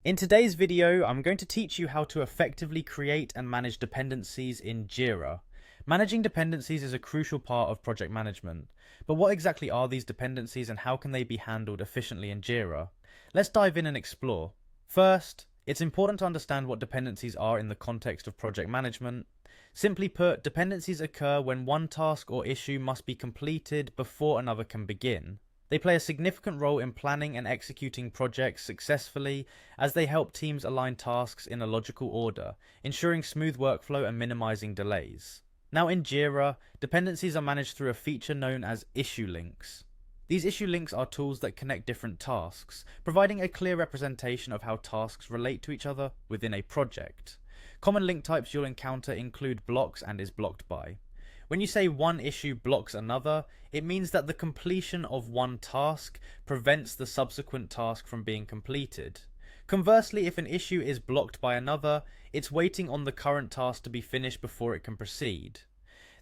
In today's video, I'm going to teach you how to effectively create and manage dependencies in Jira. Managing dependencies is a crucial part of project management, but what exactly are these dependencies and how can they be handled efficiently in Jira? Let's dive in and explore. First, it's important to understand what dependencies are in the context of project management. Simply put, dependencies occur when one task or issue must be completed before another can begin. They play a significant role in planning and executing projects successfully as they help teams align tasks in a logical order, ensuring smooth workflow and minimizing delays. Now in Jira, dependencies are managed through a feature known as issue links. These issue links are tools that connect different tasks, providing a clear representation of how tasks relate to each other within a project. Common link types you'll encounter include blocks and is blocked by. When you say one issue blocks another, it means that the completion of one task prevents the subsequent task from being completed. Conversely, if an issue is blocked by another, it's waiting on the current task to be finished before it can proceed.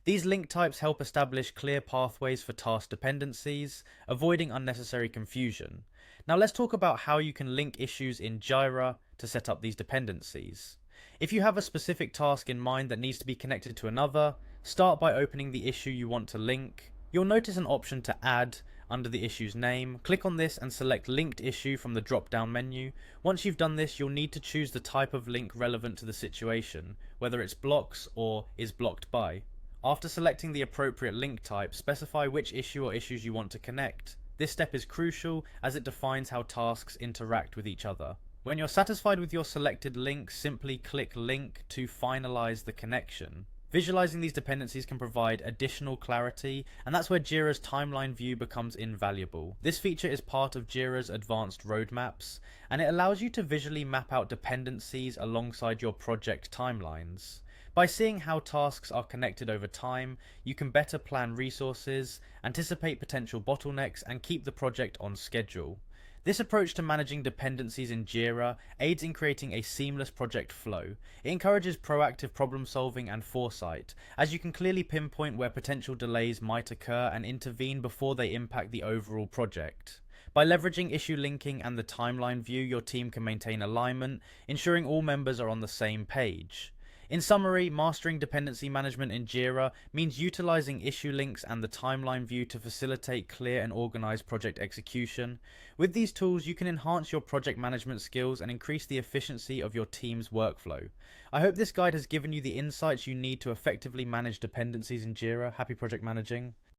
These link types help establish clear pathways for task dependencies, avoiding unnecessary confusion. Now let's talk about how you can link issues in Jira to set up these dependencies. If you have a specific task in mind that needs to be connected to another, start by opening the issue you want to link. You'll notice an option to add under the issue's name. Click on this and select linked issue from the drop down menu. Once you've done this, you'll need to choose the type of link relevant to the situation, whether it's blocks or is blocked by. After selecting the appropriate link type, specify which issue or issues you want to connect. This step is crucial as it defines how tasks interact with each other. When you're satisfied with your selected link, simply click Link to finalize the connection. Visualizing these dependencies can provide additional clarity, and that's where Jira's timeline view becomes invaluable. This feature is part of Jira's advanced roadmaps, and it allows you to visually map out dependencies alongside your project timelines. By seeing how tasks are connected over time, you can better plan resources, anticipate potential bottlenecks, and keep the project on schedule. This approach to managing dependencies in Jira aids in creating a seamless project flow. It encourages proactive problem solving and foresight, as you can clearly pinpoint where potential delays might occur and intervene before they impact the overall project. By leveraging issue linking and the timeline view, your team can maintain alignment, ensuring all members are on the same page. In summary, mastering dependency management in Jira means utilizing issue links and the timeline view to facilitate clear and organized project execution. With these tools, you can enhance your project management skills and increase the efficiency of your team's workflow. I hope this guide has given you the insights you need to effectively manage dependencies in Jira. Happy project managing.